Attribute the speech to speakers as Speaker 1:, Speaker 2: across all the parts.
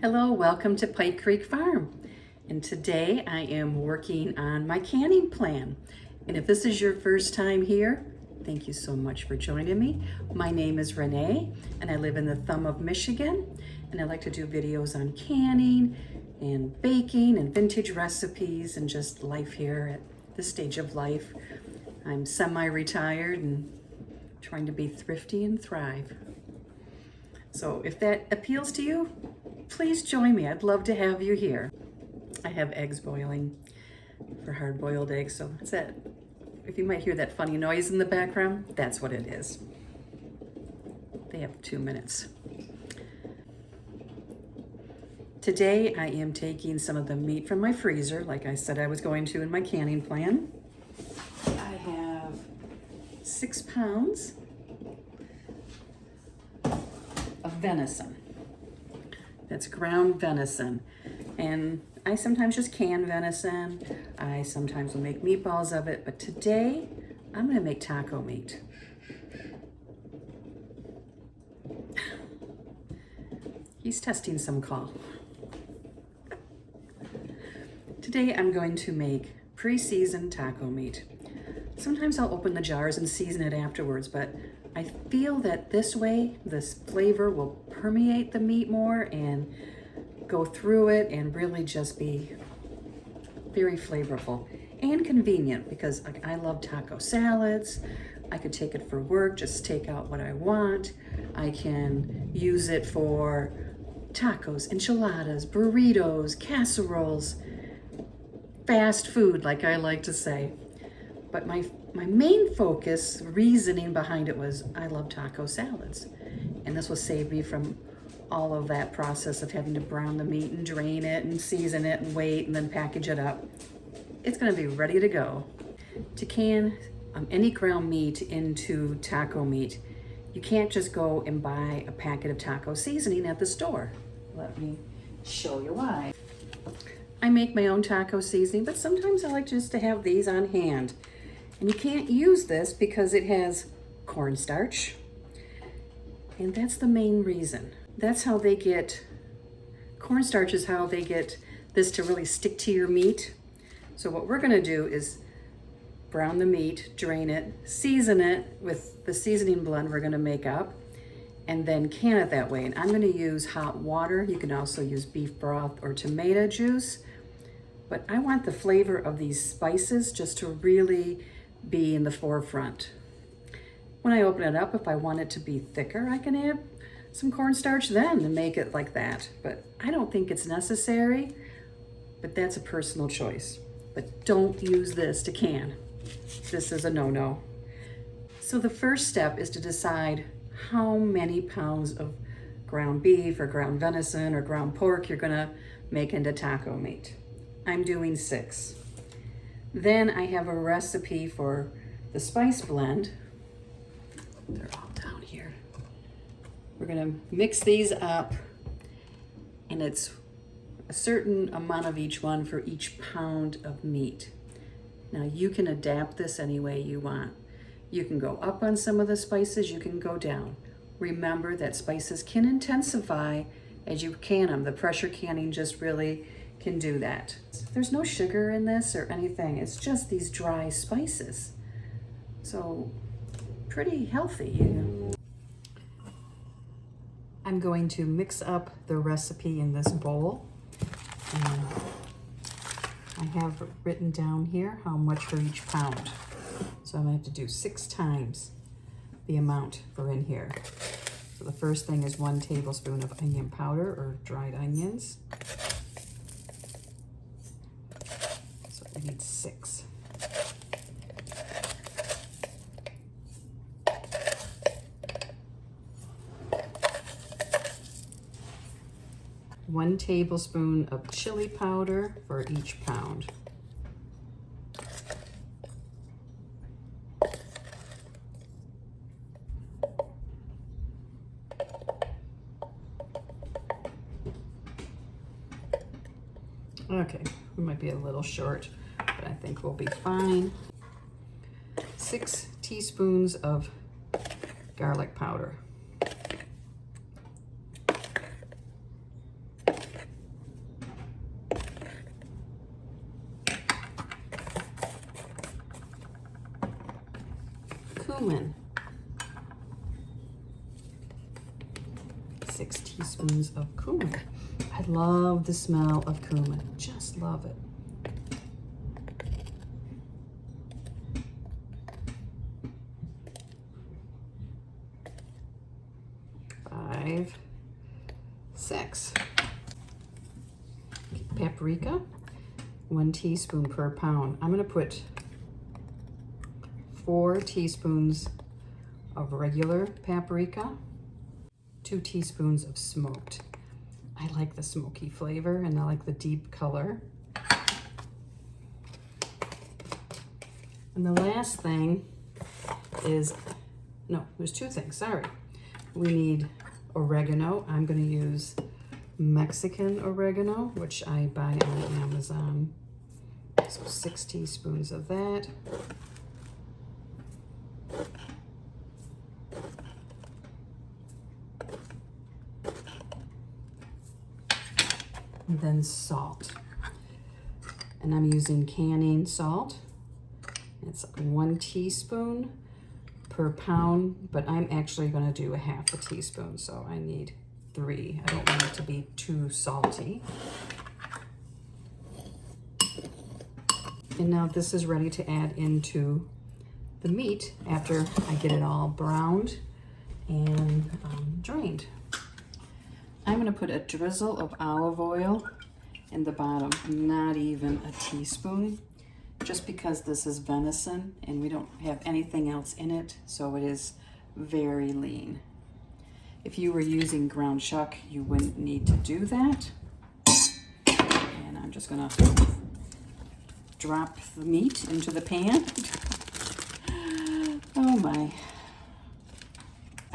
Speaker 1: Hello, welcome to Pike Creek Farm. And today I am working on my canning plan. And if this is your first time here, thank you so much for joining me. My name is Renee and I live in the Thumb of Michigan. And I like to do videos on canning and baking and vintage recipes and just life here at this stage of life. I'm semi-retired and trying to be thrifty and thrive. So if that appeals to you, please join me. I'd love to have you here. I have eggs boiling for hard-boiled eggs, so that's it. If you might hear that funny noise in the background, that's what it is. They have 2 minutes. Today I am taking some of the meat from my freezer, like I said I was going to in my canning plan. I have 6 pounds of venison. That's ground venison. And I sometimes just can venison. I sometimes will make meatballs of it, but today I'm gonna make taco meat. He's testing some call. Today I'm going to make pre-seasoned taco meat. Sometimes I'll open the jars and season it afterwards, but I feel that this way, this flavor will permeate the meat more and go through it and really just be very flavorful and convenient because I love taco salads. I could take it for work, just take out what I want. I can use it for tacos, enchiladas, burritos, casseroles, fast food, like I like to say. But my main focus, reasoning behind it was I love taco salads. And this will save me from all of that process of having to brown the meat and drain it and season it and wait and then package it up. It's gonna be ready to go. To can any ground meat into taco meat, you can't just go and buy a packet of taco seasoning at the store. Let me show you why. I make my own taco seasoning, but sometimes I like just to have these on hand. And you can't use this because it has cornstarch. And that's the main reason. That's how they get, cornstarch is how they get this to really stick to your meat. So what we're gonna do is brown the meat, drain it, season it with the seasoning blend we're gonna make up, and then can it that way. And I'm gonna use hot water. You can also use beef broth or tomato juice. But I want the flavor of these spices just to really be in the forefront. When I open it up, if I want it to be thicker, I can add some cornstarch then and make it like that. But I don't think it's necessary, but that's a personal choice. But don't use this to can. This is a no-no. So the first step is to decide how many pounds of ground beef or ground venison or ground pork you're gonna make into taco meat. I'm doing 6. Then I have a recipe for the spice blend. They're all down here. We're gonna mix these up, and it's a certain amount of each one for each pound of meat. Now you can adapt this any way you want. You can go up on some of the spices, you can go down. Remember that spices can intensify as you can them. The pressure canning just really can do that. There's no sugar in this or anything. It's just these dry spices. So pretty healthy, you know. I'm going to mix up the recipe in this bowl. And I have written down here how much for each pound. So I'm gonna have to do 6 times the amount for in here. So the first thing is 1 tablespoon of onion powder or dried onions. So I need 6. One tablespoon of chili powder for each pound. Okay, we might be a little short, but I think we'll be fine. 6 teaspoons of garlic powder. cumin. 6 teaspoons of cumin. I love the smell of cumin, just love it. 5, 6. Paprika, 1 teaspoon per pound. I'm gonna put 4 teaspoons of regular paprika, 2 teaspoons of smoked. I like the smoky flavor and I like the deep color. And the last thing is, no, there's 2 things, sorry. We need oregano. I'm gonna use Mexican oregano, which I buy on Amazon. So 6 teaspoons of that. And then salt. And I'm using canning salt. It's 1 teaspoon per pound, but I'm actually going to do 1/2 teaspoon, so I need 3. I don't want it to be too salty. And now this is ready to add into the meat after I get it all browned and drained. I'm going to put a drizzle of olive oil in the bottom, not even a teaspoon, just because this is venison and we don't have anything else in it, so it is very lean. If you were using ground chuck, you wouldn't need to do that. And I'm just gonna drop the meat into the pan. Oh my.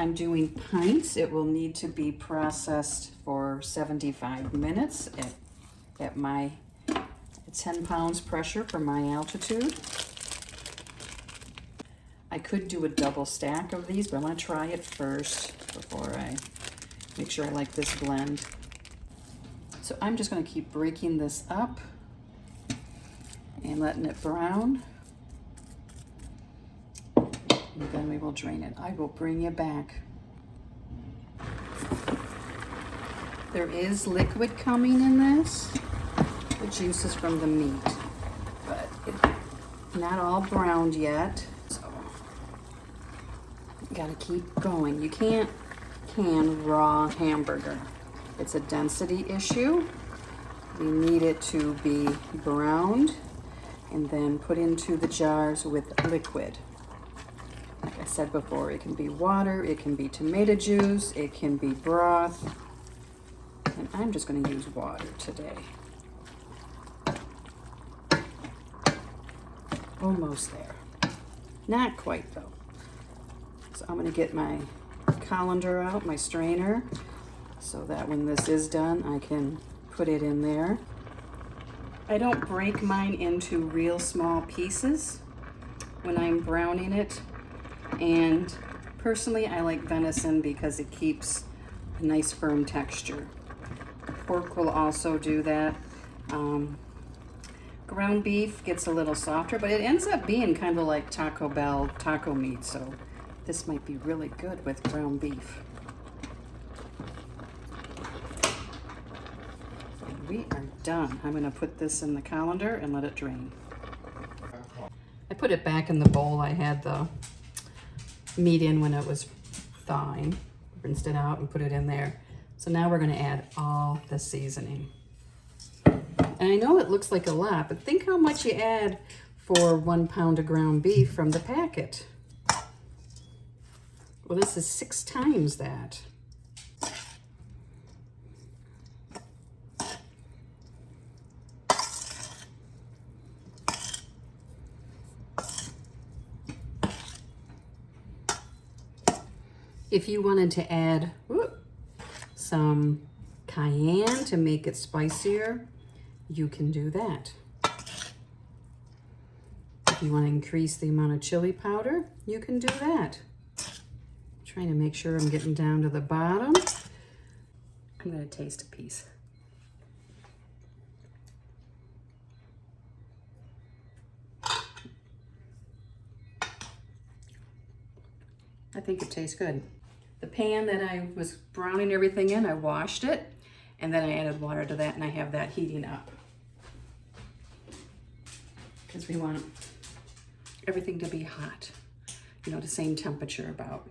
Speaker 1: I'm doing pints. It will need to be processed for 75 minutes at my 10 pounds pressure for my altitude. I could do a double stack of these, but I want to try it first before I make sure I like this blend. So I'm just going to keep breaking this up and letting it brown. And then we will drain it. I will bring you back. There is liquid coming in this, the juices from the meat, but it's not all browned yet, so you gotta keep going. You can't can raw hamburger. It's a density issue. We need it to be browned and then put into the jars with liquid. Like I said before, it can be water, it can be tomato juice, it can be broth, and I'm just going to use water today. Almost there. Not quite though. So I'm going to get my colander out, my strainer, so that when this is done, I can put it in there. I don't break mine into real small pieces when I'm browning it. And personally, I like venison because it keeps a nice firm texture. Pork will also do that. Ground beef gets a little softer, but it ends up being kind of like Taco Bell taco meat, so this might be really good with ground beef. And we are done. I'm gonna put this in the colander and let it drain. I put it back in the bowl I had the meat in when it was thawing. Rinsed it out and put it in there. So now we're going to add all the seasoning. And I know it looks like a lot, but think how much you add for 1 pound of ground beef from the packet. Well, this is 6 times that. If you wanted to add some cayenne to make it spicier, you can do that. If you want to increase the amount of chili powder, you can do that. I'm trying to make sure I'm getting down to the bottom. I'm going to taste a piece. I think it tastes good. The pan that I was browning everything in, I washed it, and then I added water to that, and I have that heating up. Because we want everything to be hot, you know, the same temperature about.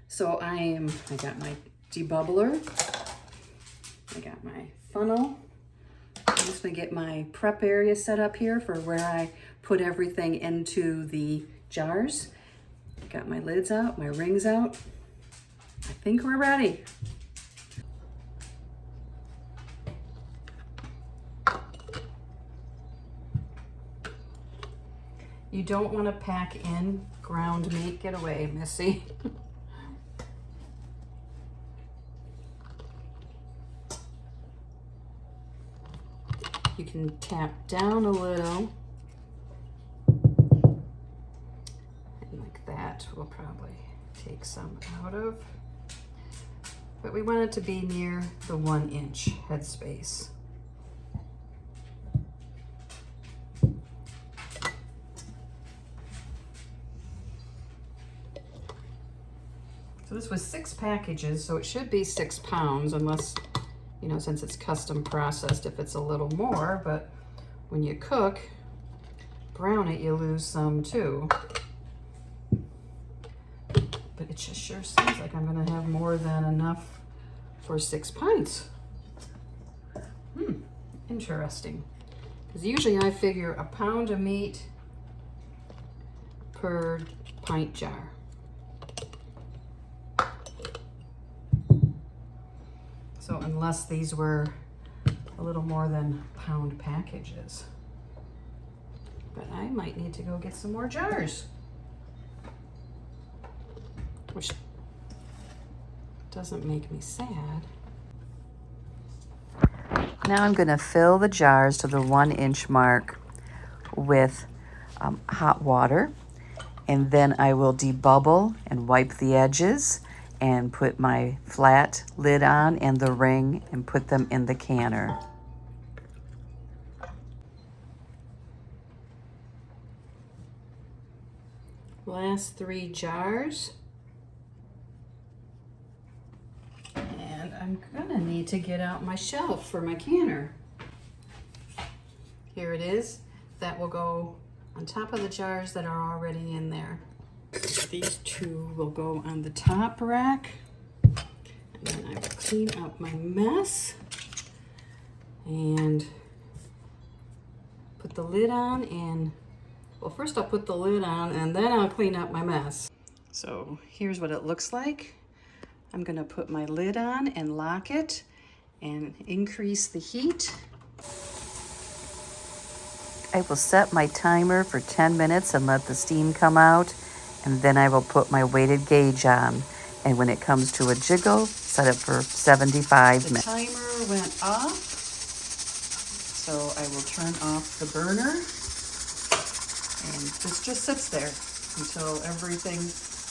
Speaker 1: So I got my debubbler, I got my funnel. I'm just gonna get my prep area set up here for where I put everything into the jars. Got my lids out, my rings out. I think we're ready. You don't want to pack in ground meat. Get away, Missy. You can tap down a little. And like that, we'll probably take some out of. But we want it to be near the 1 inch headspace. So this was 6 packages, so it should be 6 pounds, unless, you know, since it's custom processed, if it's a little more, but when you cook, brown it, you lose some too. But it just sure seems like I'm gonna have more than enough for 6 pints. Interesting. Because usually I figure a pound of meat per pint jar. So unless these were a little more than pound packages. But I might need to go get some more jars. Which doesn't make me sad. Now I'm gonna fill the jars to the 1 inch mark with hot water. And then I will debubble and wipe the edges and put my flat lid on and the ring and put them in the canner. Last 3 jars. And I'm gonna need to get out my shelf for my canner. Here it is. That will go on top of the jars that are already in there. These 2 will go on the top rack. And then I will clean up my mess and put the lid on. And well, first I'll put the lid on and then I'll clean up my mess. So here's what it looks like. I'm gonna put my lid on and lock it and increase the heat. I will set my timer for 10 minutes and let the steam come out. And then I will put my weighted gauge on. And when it comes to a jiggle, set it for 75 minutes. The timer went off. So I will turn off the burner. And this just sits there until everything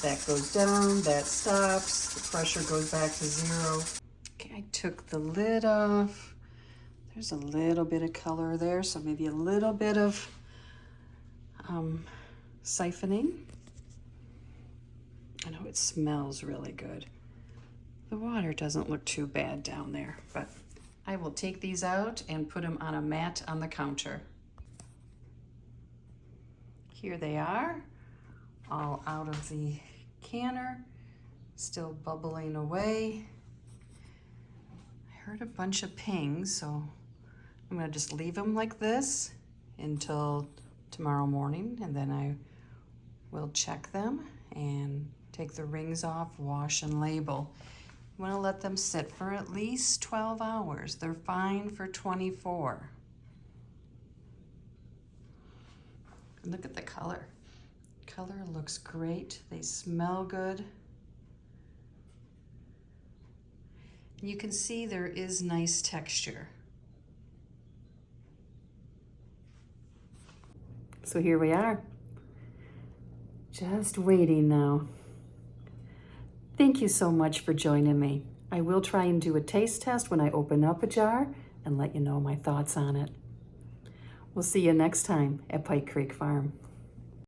Speaker 1: that goes down, that stops, the pressure goes back to 0. Okay, I took the lid off. There's a little bit of color there, so maybe a little bit of siphoning. I know it smells really good. The water doesn't look too bad down there, but I will take these out and put them on a mat on the counter. Here they are, all out of the canner, still bubbling away. I heard a bunch of pings, so I'm gonna just leave them like this until tomorrow morning, and then I will check them and take the rings off, wash and label. You wanna let them sit for at least 12 hours. They're fine for 24. Look at the color. Color looks great. They smell good. You can see there is nice texture. So here we are. Just waiting now. Thank you so much for joining me. I will try and do a taste test when I open up a jar and let you know my thoughts on it. We'll see you next time at Pike Creek Farm.